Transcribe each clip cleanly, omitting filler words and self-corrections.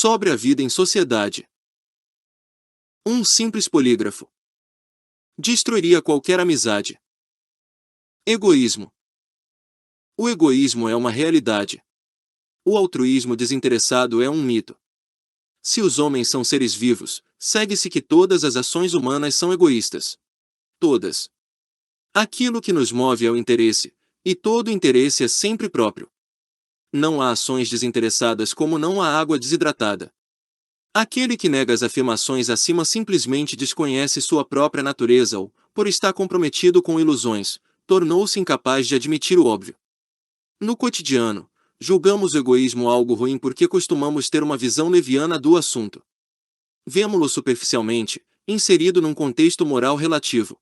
sobre a vida em sociedade. Um simples polígrafo destruiria qualquer amizade. Egoísmo. O egoísmo é uma realidade. O altruísmo desinteressado é um mito. Se os homens são seres vivos, segue-se que todas as ações humanas são egoístas. Todas. Aquilo que nos move é o interesse, e todo interesse é sempre próprio. Não há ações desinteressadas como não há água desidratada. Aquele que nega as afirmações acima simplesmente desconhece sua própria natureza ou, por estar comprometido com ilusões, tornou-se incapaz de admitir o óbvio. No cotidiano, julgamos o egoísmo algo ruim porque costumamos ter uma visão leviana do assunto. Vemo-lo superficialmente, inserido num contexto moral relativo.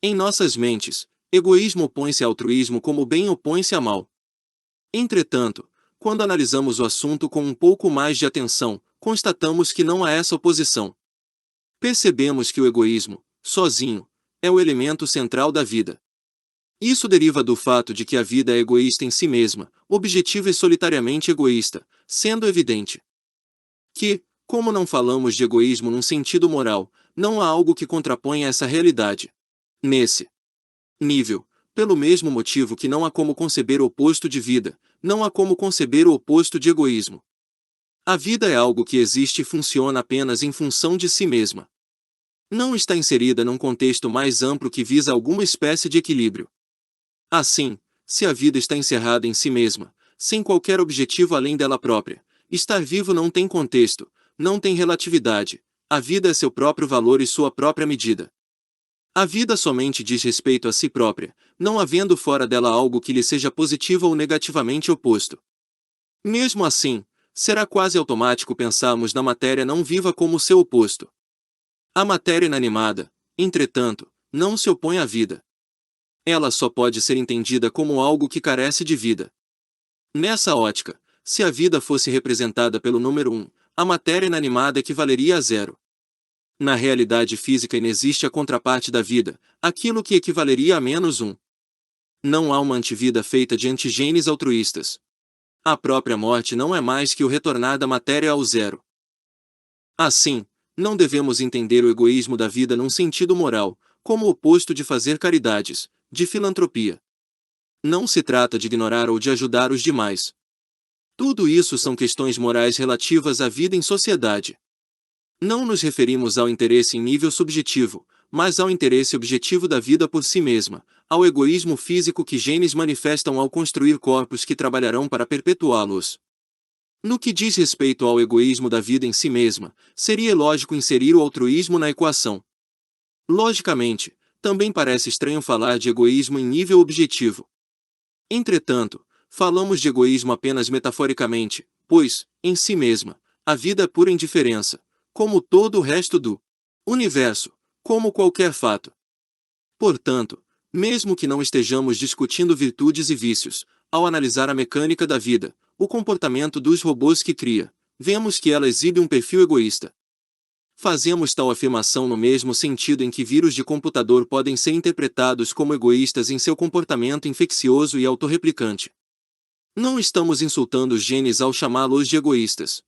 Em nossas mentes, egoísmo opõe-se a altruísmo como bem opõe-se a mal. Entretanto, quando analisamos o assunto com um pouco mais de atenção, constatamos que não há essa oposição. Percebemos que o egoísmo, sozinho, é o elemento central da vida. Isso deriva do fato de que a vida é egoísta em si mesma, objetiva e solitariamente egoísta, sendo evidente que, como não falamos de egoísmo num sentido moral, não há algo que contraponha essa realidade. Nesse nível, pelo mesmo motivo que não há como conceber o oposto de vida, não há como conceber o oposto de egoísmo. A vida é algo que existe e funciona apenas em função de si mesma. Não está inserida num contexto mais amplo que visa alguma espécie de equilíbrio. Assim, se a vida está encerrada em si mesma, sem qualquer objetivo além dela própria, estar vivo não tem contexto, não tem relatividade, a vida é seu próprio valor e sua própria medida. A vida somente diz respeito a si própria, não havendo fora dela algo que lhe seja positivo ou negativamente oposto. Mesmo assim, será quase automático pensarmos na matéria não viva como seu oposto. A matéria inanimada, entretanto, não se opõe à vida. Ela só pode ser entendida como algo que carece de vida. Nessa ótica, se a vida fosse representada pelo número 1, a matéria inanimada equivaleria a zero. Na realidade física inexiste a contraparte da vida, aquilo que equivaleria a -1. Não há uma antivida feita de antigenes altruístas. A própria morte não é mais que o retornar da matéria ao zero. Assim, não devemos entender o egoísmo da vida num sentido moral, como o oposto de fazer caridades, de filantropia. Não se trata de ignorar ou de ajudar os demais. Tudo isso são questões morais relativas à vida em sociedade. Não nos referimos ao interesse em nível subjetivo, mas ao interesse objetivo da vida por si mesma, ao egoísmo físico que genes manifestam ao construir corpos que trabalharão para perpetuá-los. No que diz respeito ao egoísmo da vida em si mesma, seria lógico inserir o altruísmo na equação. Logicamente, também parece estranho falar de egoísmo em nível objetivo. Entretanto, falamos de egoísmo apenas metaforicamente, pois, em si mesma, a vida é pura indiferença, como todo o resto do universo, como qualquer fato. Portanto, mesmo que não estejamos discutindo virtudes e vícios, ao analisar a mecânica da vida, o comportamento dos robôs que cria, vemos que ela exibe um perfil egoísta. Fazemos tal afirmação no mesmo sentido em que vírus de computador podem ser interpretados como egoístas em seu comportamento infeccioso e autorreplicante. Não estamos insultando os genes ao chamá-los de egoístas.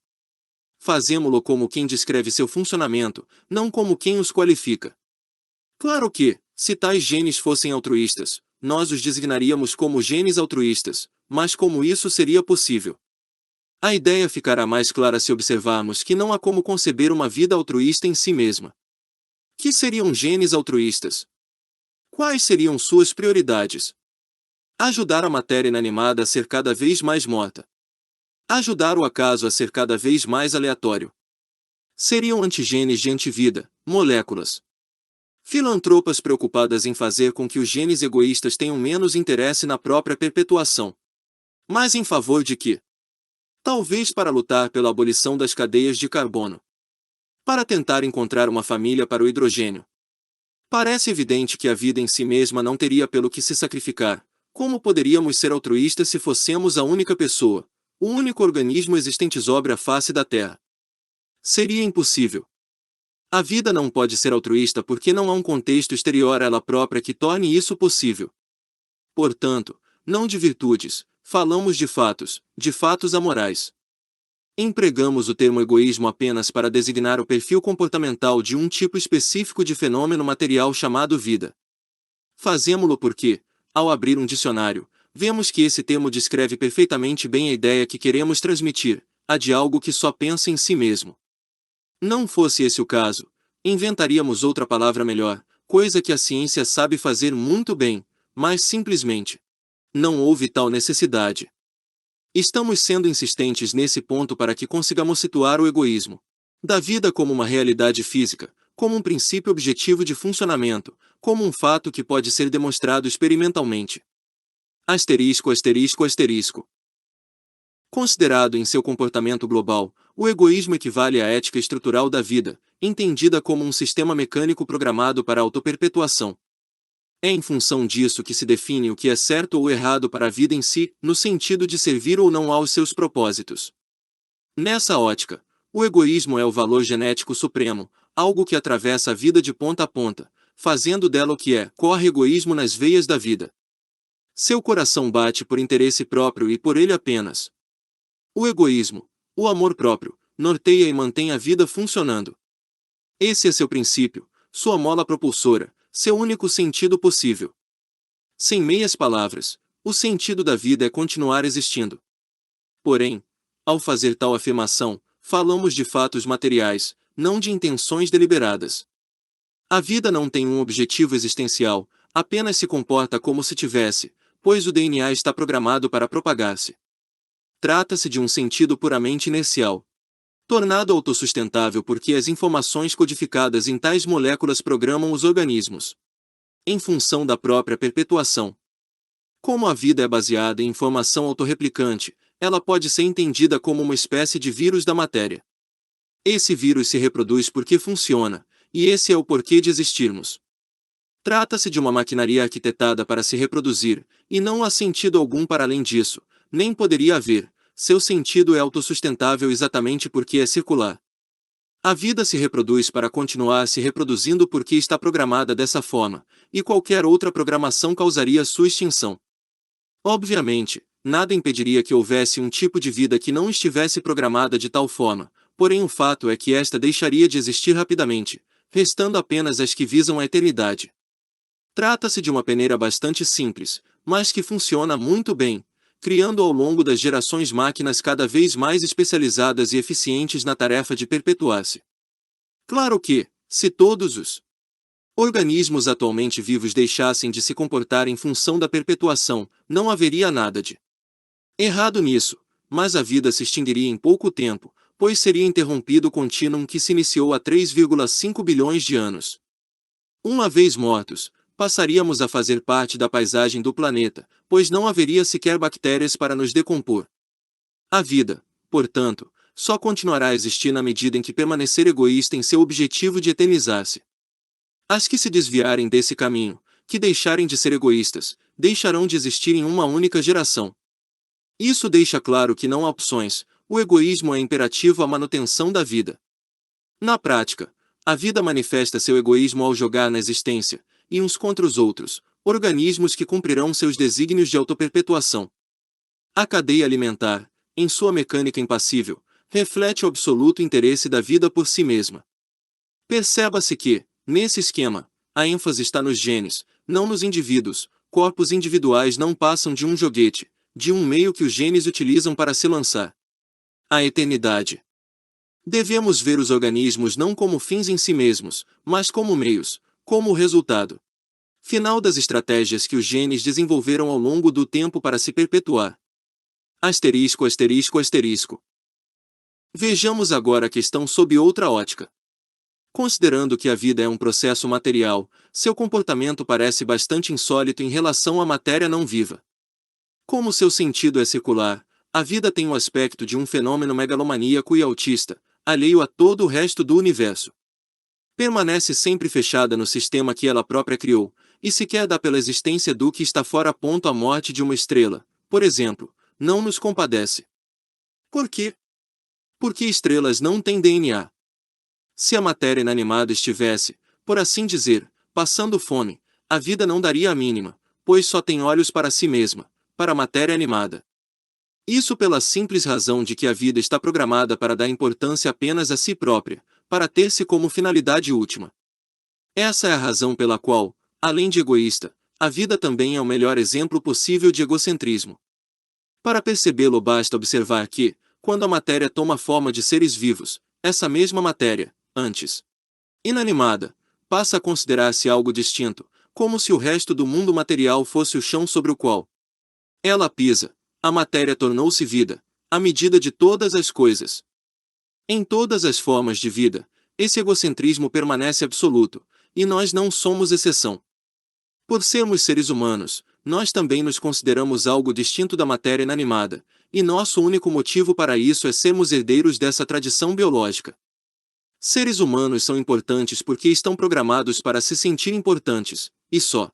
Fazemo-lo como quem descreve seu funcionamento, não como quem os qualifica. Claro que, se tais genes fossem altruístas, nós os designaríamos como genes altruístas, mas como isso seria possível? A ideia ficará mais clara se observarmos que não há como conceber uma vida altruísta em si mesma. Que seriam genes altruístas? Quais seriam suas prioridades? Ajudar a matéria inanimada a ser cada vez mais morta. Ajudar o acaso a ser cada vez mais aleatório. Seriam antigenes de antivida, moléculas. Filantropas preocupadas em fazer com que os genes egoístas tenham menos interesse na própria perpetuação. Mas em favor de que? Talvez para lutar pela abolição das cadeias de carbono. Para tentar encontrar uma família para o hidrogênio. Parece evidente que a vida em si mesma não teria pelo que se sacrificar. Como poderíamos ser altruístas se fossemos a única pessoa, o único organismo existente sobre a face da Terra? Seria impossível. A vida não pode ser altruísta porque não há um contexto exterior a ela própria que torne isso possível. Portanto, não de virtudes, falamos de fatos amorais. Empregamos o termo egoísmo apenas para designar o perfil comportamental de um tipo específico de fenômeno material chamado vida. Fazemo-lo porque, ao abrir um dicionário, vemos que esse termo descreve perfeitamente bem a ideia que queremos transmitir, a de algo que só pensa em si mesmo. Não fosse esse o caso, inventaríamos outra palavra melhor, coisa que a ciência sabe fazer muito bem, mas simplesmente não houve tal necessidade. Estamos sendo insistentes nesse ponto para que consigamos situar o egoísmo da vida como uma realidade física, como um princípio objetivo de funcionamento, como um fato que pode ser demonstrado experimentalmente. Asterisco, asterisco, asterisco. Considerado em seu comportamento global, o egoísmo equivale à ética estrutural da vida, entendida como um sistema mecânico programado para a autoperpetuação. É em função disso que se define o que é certo ou errado para a vida em si, no sentido de servir ou não aos seus propósitos. Nessa ótica, o egoísmo é o valor genético supremo, algo que atravessa a vida de ponta a ponta, fazendo dela o que é, corre egoísmo nas veias da vida. Seu coração bate por interesse próprio e por ele apenas. O egoísmo, o amor próprio, norteia e mantém a vida funcionando. Esse é seu princípio, sua mola propulsora, seu único sentido possível. Sem meias palavras, o sentido da vida é continuar existindo. Porém, ao fazer tal afirmação, falamos de fatos materiais, não de intenções deliberadas. A vida não tem um objetivo existencial, apenas se comporta como se tivesse, pois o DNA está programado para propagar-se. Trata-se de um sentido puramente inercial, tornado autossustentável porque as informações codificadas em tais moléculas programam os organismos em função da própria perpetuação. Como a vida é baseada em informação autorreplicante, ela pode ser entendida como uma espécie de vírus da matéria. Esse vírus se reproduz porque funciona, e esse é o porquê de existirmos. Trata-se de uma maquinaria arquitetada para se reproduzir, e não há sentido algum para além disso, nem poderia haver. Seu sentido é autossustentável exatamente porque é circular. A vida se reproduz para continuar se reproduzindo porque está programada dessa forma, e qualquer outra programação causaria sua extinção. Obviamente, nada impediria que houvesse um tipo de vida que não estivesse programada de tal forma, porém o fato é que esta deixaria de existir rapidamente, restando apenas as que visam a eternidade. Trata-se de uma peneira bastante simples, mas que funciona muito bem, criando ao longo das gerações máquinas cada vez mais especializadas e eficientes na tarefa de perpetuar-se. Claro que, se todos os organismos atualmente vivos deixassem de se comportar em função da perpetuação, não haveria nada de errado nisso, mas a vida se extinguiria em pouco tempo, pois seria interrompido o contínuo que se iniciou há 3,5 bilhões de anos. Uma vez mortos, passaríamos a fazer parte da paisagem do planeta, pois não haveria sequer bactérias para nos decompor. A vida, portanto, só continuará a existir na medida em que permanecer egoísta em seu objetivo de eternizar-se. As que se desviarem desse caminho, que deixarem de ser egoístas, deixarão de existir em uma única geração. Isso deixa claro que não há opções, o egoísmo é imperativo à manutenção da vida. Na prática, a vida manifesta seu egoísmo ao jogar na existência, e uns contra os outros, organismos que cumprirão seus desígnios de autoperpetuação. A cadeia alimentar, em sua mecânica impassível, reflete o absoluto interesse da vida por si mesma. Perceba-se que, nesse esquema, a ênfase está nos genes, não nos indivíduos. Corpos individuais não passam de um joguete, de um meio que os genes utilizam para se lançar à eternidade. Devemos ver os organismos não como fins em si mesmos, mas como meios, como o resultado final das estratégias que os genes desenvolveram ao longo do tempo para se perpetuar. Asterisco, asterisco, asterisco. Vejamos agora a questão sob outra ótica. Considerando que a vida é um processo material, seu comportamento parece bastante insólito em relação à matéria não viva. Como seu sentido é circular, a vida tem o aspecto de um fenômeno megalomaníaco e autista, alheio a todo o resto do universo. Permanece sempre fechada no sistema que ela própria criou, e sequer dá pela existência do que está fora ponto a morte de uma estrela, por exemplo, não nos compadece. Por quê? Porque estrelas não têm DNA. Se a matéria inanimada estivesse, por assim dizer, passando fome, a vida não daria a mínima, pois só tem olhos para si mesma, para a matéria animada. Isso pela simples razão de que a vida está programada para dar importância apenas a si própria, para ter-se como finalidade última. Essa é a razão pela qual, além de egoísta, a vida também é o melhor exemplo possível de egocentrismo. Para percebê-lo basta observar que, quando a matéria toma forma de seres vivos, essa mesma matéria, antes inanimada, passa a considerar-se algo distinto, como se o resto do mundo material fosse o chão sobre o qual ela pisa. A matéria tornou-se vida, a medida de todas as coisas. Em todas as formas de vida, esse egocentrismo permanece absoluto, e nós não somos exceção. Por sermos seres humanos, nós também nos consideramos algo distinto da matéria inanimada, e nosso único motivo para isso é sermos herdeiros dessa tradição biológica. Seres humanos são importantes porque estão programados para se sentir importantes, e só.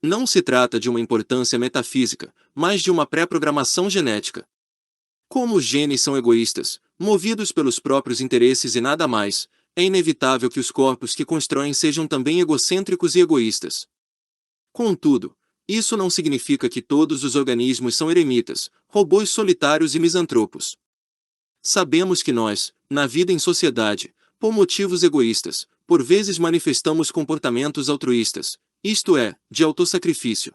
Não se trata de uma importância metafísica, mas de uma pré-programação genética. Como os genes são egoístas, movidos pelos próprios interesses e nada mais, é inevitável que os corpos que constroem sejam também egocêntricos e egoístas. Contudo, isso não significa que todos os organismos são eremitas, robôs solitários e misantropos. Sabemos que nós, na vida em sociedade, por motivos egoístas, por vezes manifestamos comportamentos altruístas, isto é, de autossacrifício.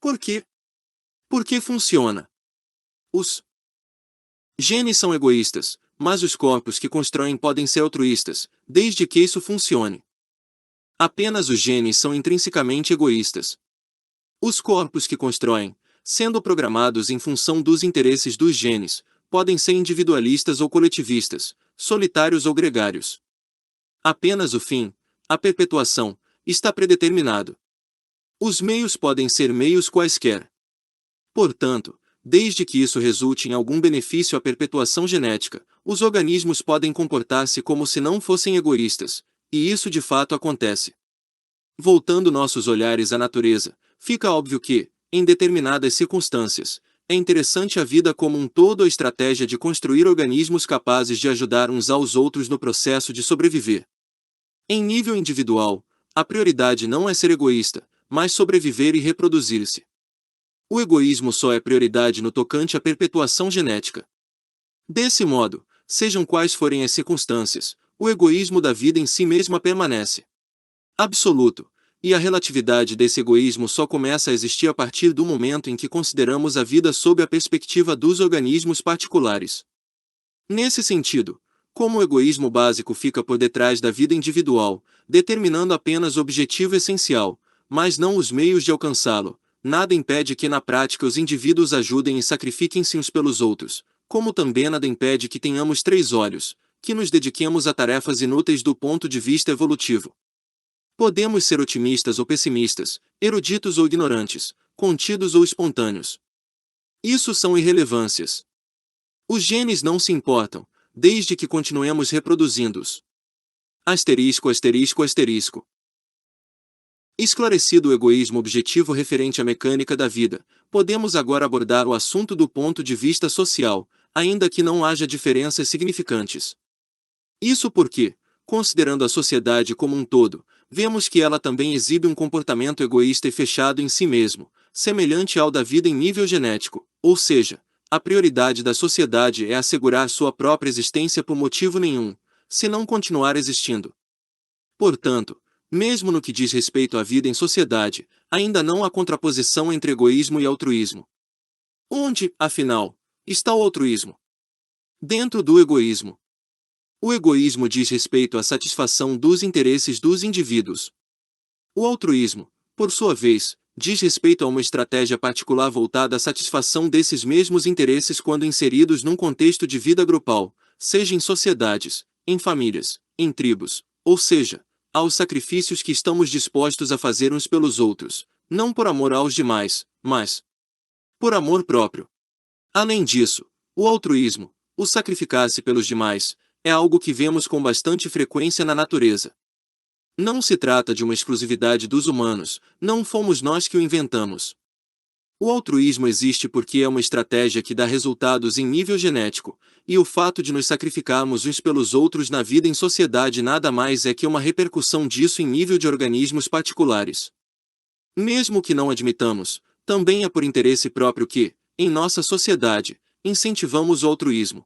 Por quê? Porque funciona. Os genes são egoístas, mas os corpos que constroem podem ser altruístas, desde que isso funcione. Apenas os genes são intrinsecamente egoístas. Os corpos que constroem, sendo programados em função dos interesses dos genes, podem ser individualistas ou coletivistas, solitários ou gregários. Apenas o fim, a perpetuação, está predeterminado. Os meios podem ser meios quaisquer. Portanto, desde que isso resulte em algum benefício à perpetuação genética, os organismos podem comportar-se como se não fossem egoístas, e isso de fato acontece. Voltando nossos olhares à natureza, fica óbvio que, em determinadas circunstâncias, é interessante a vida como um todo a estratégia de construir organismos capazes de ajudar uns aos outros no processo de sobreviver. Em nível individual, a prioridade não é ser egoísta, mas sobreviver e reproduzir-se. O egoísmo só é prioridade no tocante à perpetuação genética. Desse modo, sejam quais forem as circunstâncias, o egoísmo da vida em si mesma permanece absoluto, e a relatividade desse egoísmo só começa a existir a partir do momento em que consideramos a vida sob a perspectiva dos organismos particulares. Nesse sentido, como o egoísmo básico fica por detrás da vida individual, determinando apenas o objetivo essencial, mas não os meios de alcançá-lo, nada impede que na prática os indivíduos ajudem e sacrifiquem-se uns pelos outros, como também nada impede que tenhamos 3 olhos, que nos dediquemos a tarefas inúteis do ponto de vista evolutivo. Podemos ser otimistas ou pessimistas, eruditos ou ignorantes, contidos ou espontâneos. Isso são irrelevâncias. Os genes não se importam, desde que continuemos reproduzindo-os. Asterisco, asterisco, asterisco. Esclarecido o egoísmo objetivo referente à mecânica da vida, podemos agora abordar o assunto do ponto de vista social, ainda que não haja diferenças significantes. Isso porque, considerando a sociedade como um todo, vemos que ela também exibe um comportamento egoísta e fechado em si mesmo, semelhante ao da vida em nível genético, ou seja, a prioridade da sociedade é assegurar sua própria existência por motivo nenhum, se não continuar existindo. Portanto, mesmo no que diz respeito à vida em sociedade, ainda não há contraposição entre egoísmo e altruísmo. Onde, afinal, está o altruísmo? Dentro do egoísmo. O egoísmo diz respeito à satisfação dos interesses dos indivíduos. O altruísmo, por sua vez, diz respeito a uma estratégia particular voltada à satisfação desses mesmos interesses quando inseridos num contexto de vida grupal, seja em sociedades, em famílias, em tribos, ou seja, aos sacrifícios que estamos dispostos a fazer uns pelos outros, não por amor aos demais, mas por amor próprio. Além disso, o altruísmo, o sacrificar-se pelos demais, é algo que vemos com bastante frequência na natureza. Não se trata de uma exclusividade dos humanos, não fomos nós que o inventamos. O altruísmo existe porque é uma estratégia que dá resultados em nível genético, e o fato de nos sacrificarmos uns pelos outros na vida em sociedade nada mais é que uma repercussão disso em nível de organismos particulares. Mesmo que não admitamos, também é por interesse próprio que, em nossa sociedade, incentivamos o altruísmo.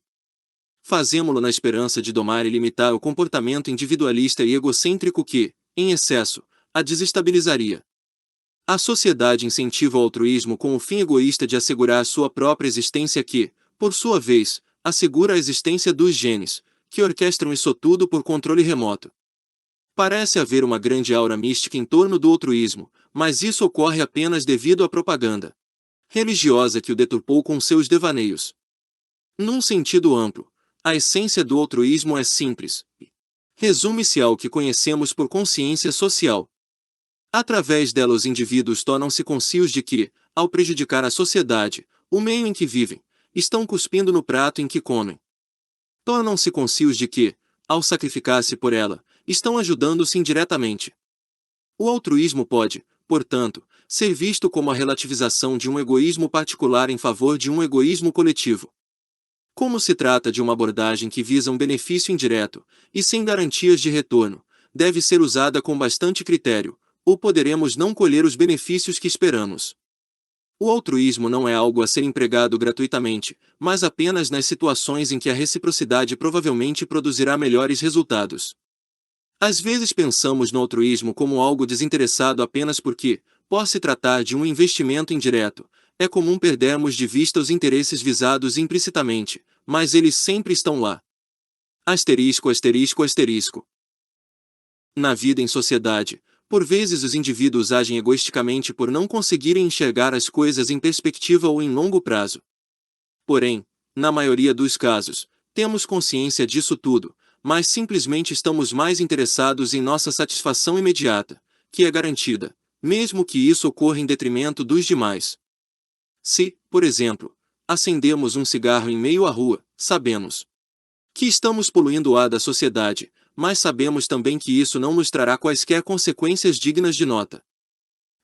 Fazemo-lo na esperança de domar e limitar o comportamento individualista e egocêntrico que, em excesso, a desestabilizaria. A sociedade incentiva o altruísmo com o fim egoísta de assegurar sua própria existência que, por sua vez, assegura a existência dos genes, que orquestram isso tudo por controle remoto. Parece haver uma grande aura mística em torno do altruísmo, mas isso ocorre apenas devido à propaganda religiosa que o deturpou com seus devaneios. Num sentido amplo, a essência do altruísmo é simples. Resume-se ao que conhecemos por consciência social. Através dela os indivíduos tornam-se conscientes de que, ao prejudicar a sociedade, o meio em que vivem, estão cuspindo no prato em que comem. Tornam-se conscientes de que, ao sacrificar-se por ela, estão ajudando-se indiretamente. O altruísmo pode, portanto, ser visto como a relativização de um egoísmo particular em favor de um egoísmo coletivo. Como se trata de uma abordagem que visa um benefício indireto, e sem garantias de retorno, deve ser usada com bastante critério, ou poderemos não colher os benefícios que esperamos. O altruísmo não é algo a ser empregado gratuitamente, mas apenas nas situações em que a reciprocidade provavelmente produzirá melhores resultados. Às vezes pensamos no altruísmo como algo desinteressado apenas porque, por se tratar de um investimento indireto, é comum perdermos de vista os interesses visados implicitamente, mas eles sempre estão lá. Asterisco, asterisco, asterisco. Na vida em sociedade, por vezes os indivíduos agem egoisticamente por não conseguirem enxergar as coisas em perspectiva ou em longo prazo. Porém, na maioria dos casos, temos consciência disso tudo, mas simplesmente estamos mais interessados em nossa satisfação imediata, que é garantida, mesmo que isso ocorra em detrimento dos demais. Se, por exemplo, acendemos um cigarro em meio à rua, sabemos que estamos poluindo o ar da sociedade, mas sabemos também que isso não nos trará quaisquer consequências dignas de nota.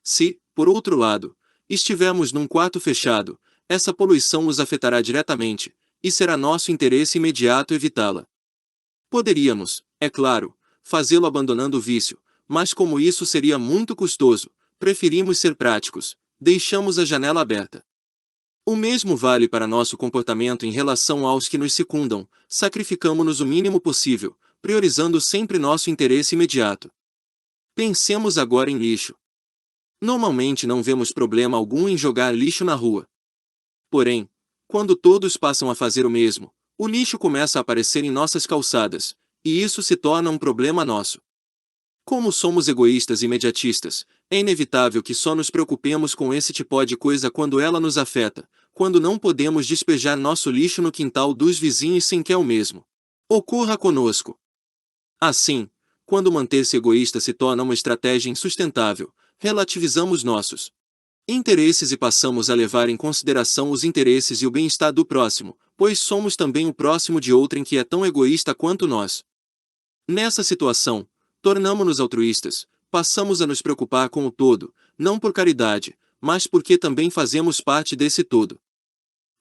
Se, por outro lado, estivermos num quarto fechado, essa poluição nos afetará diretamente, e será nosso interesse imediato evitá-la. Poderíamos, é claro, fazê-lo abandonando o vício, mas como isso seria muito custoso, preferimos ser práticos, deixamos a janela aberta. O mesmo vale para nosso comportamento em relação aos que nos circundam, sacrificamo-nos o mínimo possível, priorizando sempre nosso interesse imediato. Pensemos agora em lixo. Normalmente não vemos problema algum em jogar lixo na rua. Porém, quando todos passam a fazer o mesmo, o lixo começa a aparecer em nossas calçadas, e isso se torna um problema nosso. Como somos egoístas e imediatistas, é inevitável que só nos preocupemos com esse tipo de coisa quando ela nos afeta, quando não podemos despejar nosso lixo no quintal dos vizinhos sem que o mesmo ocorra conosco. Assim, quando manter-se egoísta se torna uma estratégia insustentável, relativizamos nossos interesses e passamos a levar em consideração os interesses e o bem-estar do próximo, pois somos também o próximo de outrem que é tão egoísta quanto nós. Nessa situação, tornamo-nos altruístas, passamos a nos preocupar com o todo, não por caridade, mas porque também fazemos parte desse todo.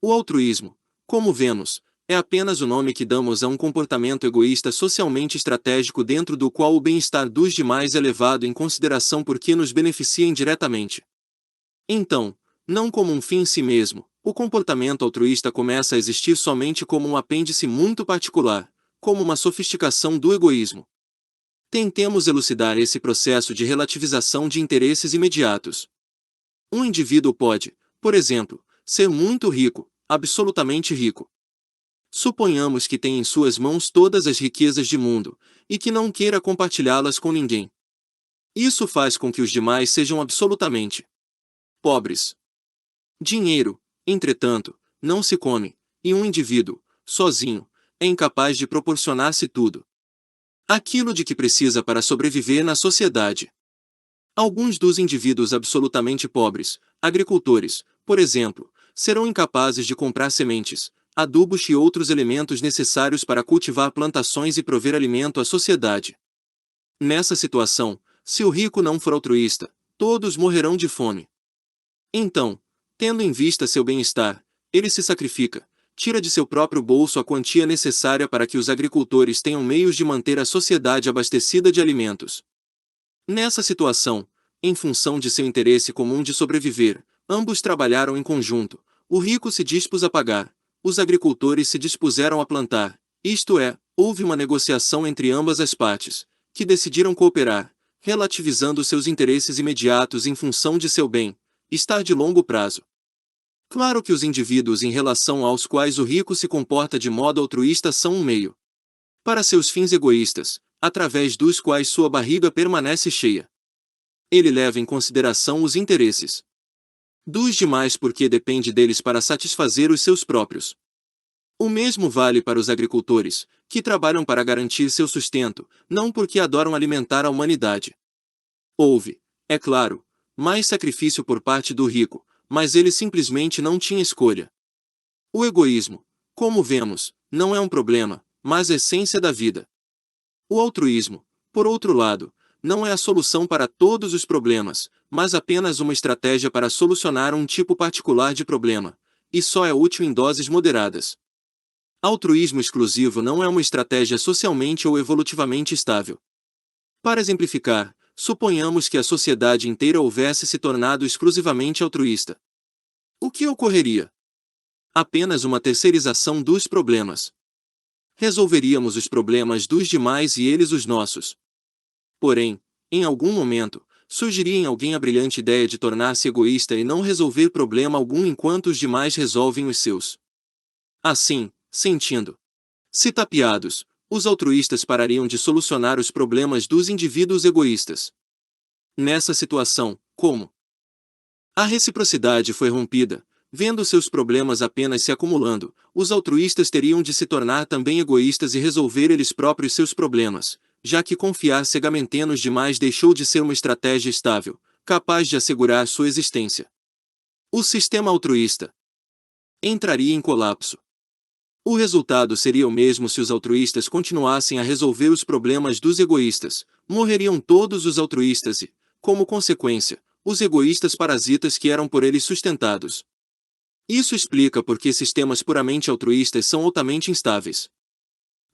O altruísmo, como vemos, é apenas o nome que damos a um comportamento egoísta socialmente estratégico dentro do qual o bem-estar dos demais é levado em consideração porque nos beneficia indiretamente. Então, não como um fim em si mesmo, o comportamento altruísta começa a existir somente como um apêndice muito particular, como uma sofisticação do egoísmo. Tentemos elucidar esse processo de relativização de interesses imediatos. Um indivíduo pode, por exemplo, ser muito rico, absolutamente rico. Suponhamos que tem em suas mãos todas as riquezas do mundo, e que não queira compartilhá-las com ninguém. Isso faz com que os demais sejam absolutamente pobres. Dinheiro, entretanto, não se come, e um indivíduo, sozinho, é incapaz de proporcionar-se tudo aquilo de que precisa para sobreviver na sociedade. Alguns dos indivíduos absolutamente pobres, agricultores, por exemplo, serão incapazes de comprar sementes, adubos e outros elementos necessários para cultivar plantações e prover alimento à sociedade. Nessa situação, se o rico não for altruísta, todos morrerão de fome. Então, tendo em vista seu bem-estar, ele se sacrifica, tira de seu próprio bolso a quantia necessária para que os agricultores tenham meios de manter a sociedade abastecida de alimentos. Nessa situação, em função de seu interesse comum de sobreviver, ambos trabalharam em conjunto, o rico se dispôs a pagar, os agricultores se dispuseram a plantar, isto é, houve uma negociação entre ambas as partes, que decidiram cooperar, relativizando seus interesses imediatos em função de seu bem-estar de longo prazo. Claro que os indivíduos em relação aos quais o rico se comporta de modo altruísta são um meio para seus fins egoístas, através dos quais sua barriga permanece cheia. Ele leva em consideração os interesses dos demais porque depende deles para satisfazer os seus próprios. O mesmo vale para os agricultores, que trabalham para garantir seu sustento, não porque adoram alimentar a humanidade. Houve, é claro, mais sacrifício por parte do rico, mas ele simplesmente não tinha escolha. O egoísmo, como vemos, não é um problema, mas a essência da vida. O altruísmo, por outro lado, não é a solução para todos os problemas, mas apenas uma estratégia para solucionar um tipo particular de problema, e só é útil em doses moderadas. Altruísmo exclusivo não é uma estratégia socialmente ou evolutivamente estável. Para exemplificar, suponhamos que a sociedade inteira houvesse se tornado exclusivamente altruísta. O que ocorreria? Apenas uma terceirização dos problemas. Resolveríamos os problemas dos demais e eles os nossos. Porém, em algum momento, surgiria em alguém a brilhante ideia de tornar-se egoísta e não resolver problema algum enquanto os demais resolvem os seus. Assim, sentindo-se tapeados, os altruístas parariam de solucionar os problemas dos indivíduos egoístas. Nessa situação, como a reciprocidade foi rompida, vendo seus problemas apenas se acumulando, os altruístas teriam de se tornar também egoístas e resolver eles próprios seus problemas, já que confiar cegamente nos demais deixou de ser uma estratégia estável, capaz de assegurar sua existência. O sistema altruísta entraria em colapso. O resultado seria o mesmo se os altruístas continuassem a resolver os problemas dos egoístas, morreriam todos os altruístas e, como consequência, os egoístas parasitas que eram por eles sustentados. Isso explica por que sistemas puramente altruístas são altamente instáveis.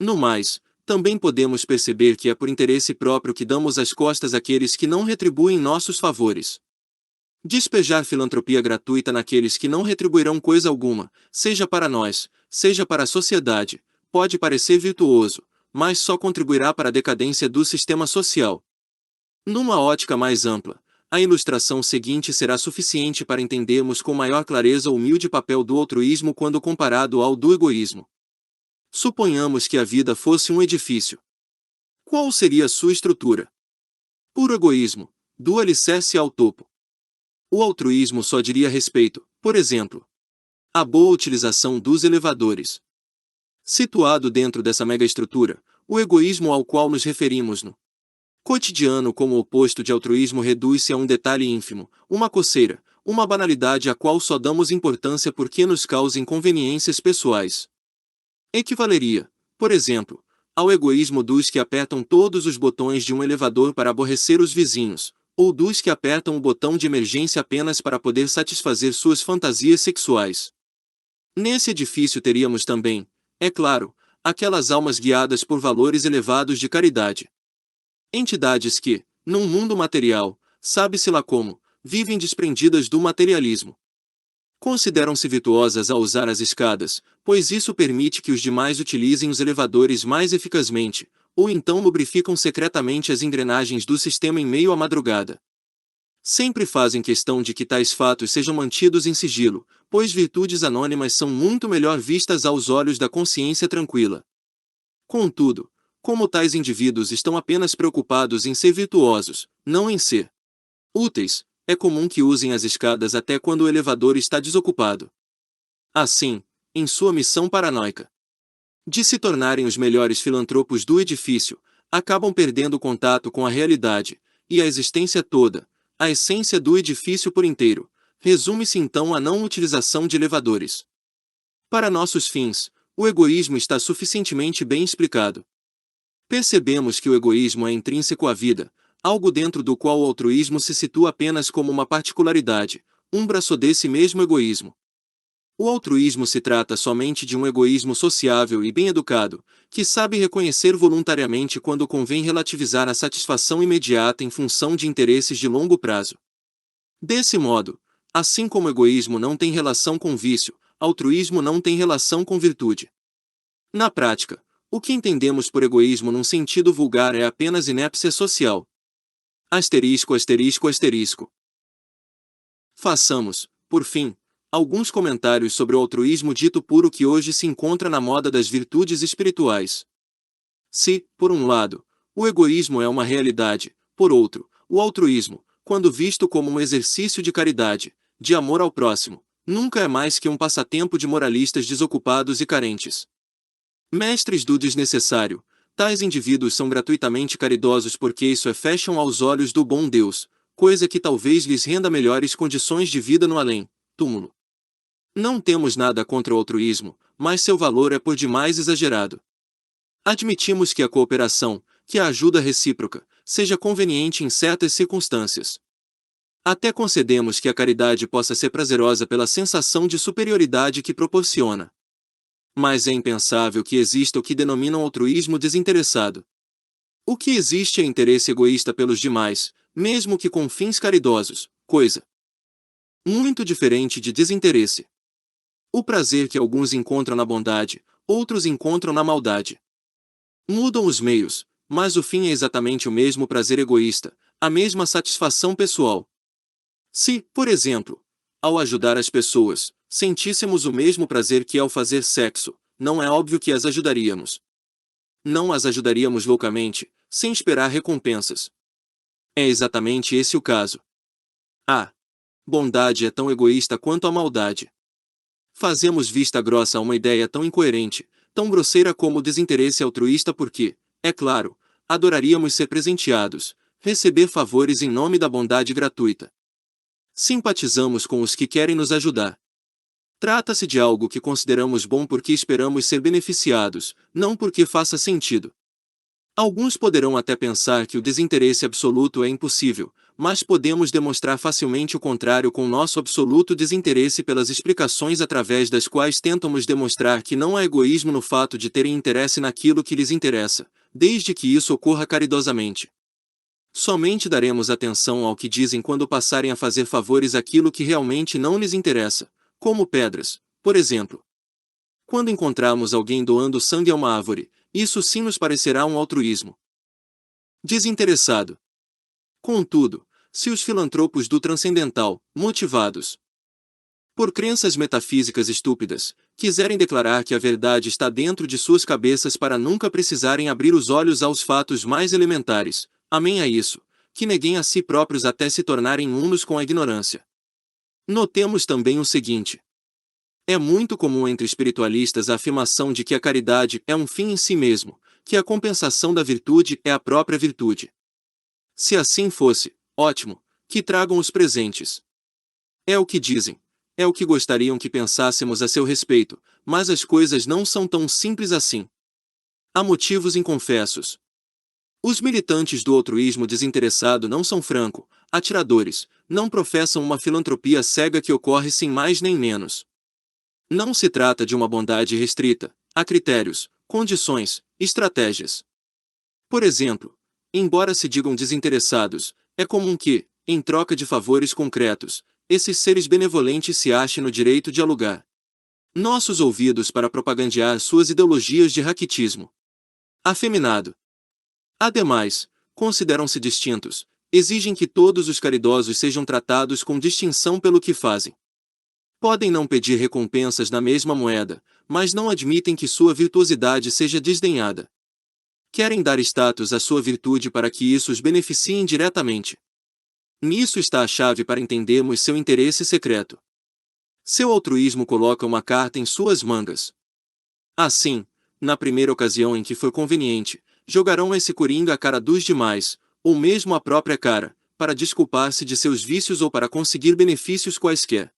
No mais, também podemos perceber que é por interesse próprio que damos as costas àqueles que não retribuem nossos favores. Despejar filantropia gratuita naqueles que não retribuirão coisa alguma, seja para nós, seja para a sociedade, pode parecer virtuoso, mas só contribuirá para a decadência do sistema social. Numa ótica mais ampla, a ilustração seguinte será suficiente para entendermos com maior clareza o humilde papel do altruísmo quando comparado ao do egoísmo. Suponhamos que a vida fosse um edifício. Qual seria sua estrutura? Puro egoísmo, do alicerce ao topo. O altruísmo só diria respeito, por exemplo, à boa utilização dos elevadores. Situado dentro dessa megaestrutura, o egoísmo ao qual nos referimos no cotidiano como oposto de altruísmo reduz-se a um detalhe ínfimo, uma coceira, uma banalidade a qual só damos importância porque nos causa inconveniências pessoais. Equivaleria, por exemplo, ao egoísmo dos que apertam todos os botões de um elevador para aborrecer os vizinhos, ou dos que apertam o botão de emergência apenas para poder satisfazer suas fantasias sexuais. Nesse edifício teríamos também, é claro, aquelas almas guiadas por valores elevados de caridade. Entidades que, num mundo material, sabe-se lá como, vivem desprendidas do materialismo. Consideram-se virtuosas ao usar as escadas, pois isso permite que os demais utilizem os elevadores mais eficazmente, ou então lubrificam secretamente as engrenagens do sistema em meio à madrugada. Sempre fazem questão de que tais fatos sejam mantidos em sigilo, pois virtudes anônimas são muito melhor vistas aos olhos da consciência tranquila. Contudo, como tais indivíduos estão apenas preocupados em ser virtuosos, não em ser úteis, é comum que usem as escadas até quando o elevador está desocupado. Assim, em sua missão paranoica de se tornarem os melhores filantropos do edifício, acabam perdendo o contato com a realidade, e a existência toda, a essência do edifício por inteiro, resume-se então à não utilização de elevadores. Para nossos fins, o egoísmo está suficientemente bem explicado. Percebemos que o egoísmo é intrínseco à vida, algo dentro do qual o altruísmo se situa apenas como uma particularidade, um braço desse mesmo egoísmo. O altruísmo se trata somente de um egoísmo sociável e bem educado, que sabe reconhecer voluntariamente quando convém relativizar a satisfação imediata em função de interesses de longo prazo. Desse modo, Assim como egoísmo não tem relação com vício, altruísmo não tem relação com virtude. Na prática, o que entendemos por egoísmo num sentido vulgar é apenas inépcia social. Asterisco, asterisco, asterisco. Façamos, por fim, alguns comentários sobre o altruísmo dito puro que hoje se encontra na moda das virtudes espirituais. Se, por um lado, o egoísmo é uma realidade, por outro, o altruísmo, quando visto como um exercício de caridade, de amor ao próximo, nunca é mais que um passatempo de moralistas desocupados e carentes. Mestres do desnecessário, tais indivíduos são gratuitamente caridosos porque isso fecham aos olhos do bom Deus, coisa que talvez lhes renda melhores condições de vida no além-túmulo. Não temos nada contra o altruísmo, mas seu valor é por demais exagerado. Admitimos que a cooperação, que a ajuda recíproca, seja conveniente em certas circunstâncias. Até concedemos que a caridade possa ser prazerosa pela sensação de superioridade que proporciona. Mas é impensável que exista o que denominam altruísmo desinteressado. O que existe é interesse egoísta pelos demais, mesmo que com fins caridosos, coisa muito diferente de desinteresse. O prazer que alguns encontram na bondade, outros encontram na maldade. Mudam os meios, mas o fim é exatamente o mesmo prazer egoísta, a mesma satisfação pessoal. Se, por exemplo, ao ajudar as pessoas, sentíssemos o mesmo prazer que ao fazer sexo, não é óbvio que as ajudaríamos. Não as ajudaríamos loucamente, sem esperar recompensas. É exatamente esse o caso. A bondade é tão egoísta quanto a maldade. Fazemos vista grossa a uma ideia tão incoerente, tão grosseira como o desinteresse altruísta porque, é claro, adoraríamos ser presenteados, receber favores em nome da bondade gratuita. Simpatizamos com os que querem nos ajudar. Trata-se de algo que consideramos bom porque esperamos ser beneficiados, não porque faça sentido. Alguns poderão até pensar que o desinteresse absoluto é impossível, mas podemos demonstrar facilmente o contrário com nosso absoluto desinteresse pelas explicações através das quais tentamos demonstrar que não há egoísmo no fato de terem interesse naquilo que lhes interessa, desde que isso ocorra caridosamente. Somente daremos atenção ao que dizem quando passarem a fazer favores àquilo que realmente não lhes interessa, como pedras, por exemplo. Quando encontrarmos alguém doando sangue a uma árvore, isso sim nos parecerá um altruísmo desinteressado. Contudo, se os filantropos do transcendental, motivados por crenças metafísicas estúpidas, quiserem declarar que a verdade está dentro de suas cabeças para nunca precisarem abrir os olhos aos fatos mais elementares, amém a isso, que neguem a si próprios até se tornarem unos com a ignorância. Notemos também o seguinte. É muito comum entre espiritualistas a afirmação de que a caridade é um fim em si mesmo, que a compensação da virtude é a própria virtude. Se assim fosse, ótimo, que tragam os presentes. É o que dizem, é o que gostariam que pensássemos a seu respeito, mas as coisas não são tão simples assim. Há motivos inconfessos. Os militantes do altruísmo desinteressado não são atiradores, não professam uma filantropia cega que ocorre sem mais nem menos. Não se trata de uma bondade restrita, há critérios, condições, estratégias. Por exemplo, embora se digam desinteressados, é comum que, em troca de favores concretos, esses seres benevolentes se achem no direito de alugar nossos ouvidos para propagandear suas ideologias de raquitismo afeminado. Ademais, consideram-se distintos, exigem que todos os caridosos sejam tratados com distinção pelo que fazem. Podem não pedir recompensas na mesma moeda, mas não admitem que sua virtuosidade seja desdenhada. Querem dar status à sua virtude para que isso os beneficie diretamente. Nisso está a chave para entendermos seu interesse secreto. Seu altruísmo coloca uma carta em suas mangas. Assim, na primeira ocasião em que for conveniente, jogarão esse coringa à cara dos demais, ou mesmo à própria cara, para desculpar-se de seus vícios ou para conseguir benefícios quaisquer.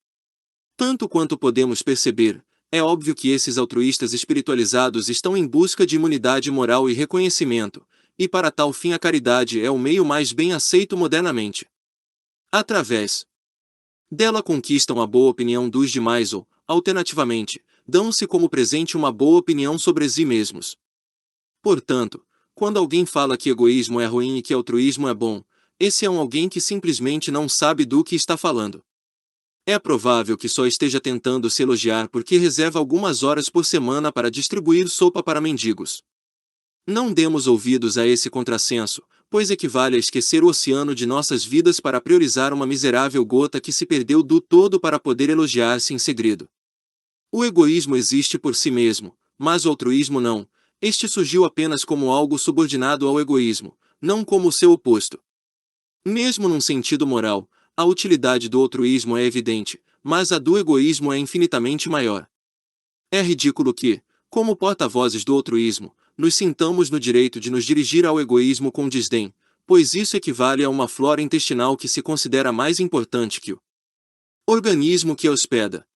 Tanto quanto podemos perceber, é óbvio que esses altruístas espiritualizados estão em busca de imunidade moral e reconhecimento, e para tal fim a caridade é o meio mais bem aceito modernamente. Através dela conquistam a boa opinião dos demais ou, alternativamente, dão-se como presente uma boa opinião sobre si mesmos. Portanto, quando alguém fala que egoísmo é ruim e que altruísmo é bom, esse é alguém que simplesmente não sabe do que está falando. É provável que só esteja tentando se elogiar porque reserva algumas horas por semana para distribuir sopa para mendigos. Não demos ouvidos a esse contrassenso, pois equivale a esquecer o oceano de nossas vidas para priorizar uma miserável gota que se perdeu do todo para poder elogiar-se em segredo. O egoísmo existe por si mesmo, mas o altruísmo não. Este surgiu apenas como algo subordinado ao egoísmo, não como o seu oposto. Mesmo num sentido moral, a utilidade do altruísmo é evidente, mas a do egoísmo é infinitamente maior. É ridículo que, como porta-vozes do altruísmo, nos sintamos no direito de nos dirigir ao egoísmo com desdém, pois isso equivale a uma flora intestinal que se considera mais importante que o organismo que a hospeda.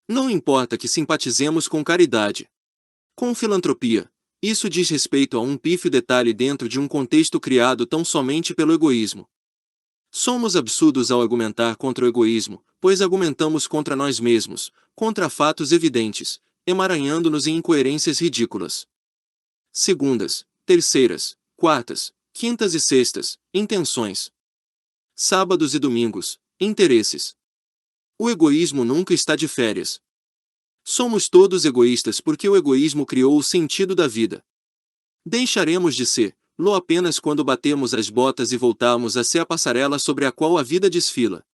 Não importa que simpatizemos com caridade, com filantropia, isso diz respeito a um pífio detalhe dentro de um contexto criado tão somente pelo egoísmo. Somos absurdos ao argumentar contra o egoísmo, pois argumentamos contra nós mesmos, contra fatos evidentes, emaranhando-nos em incoerências ridículas. Segundas, terceiras, quartas, quintas e sextas, intenções. Sábados e domingos, interesses. O egoísmo nunca está de férias. Somos todos egoístas porque o egoísmo criou o sentido da vida. Deixaremos de ser-lo apenas quando batemos as botas e voltarmos a ser a passarela sobre a qual a vida desfila.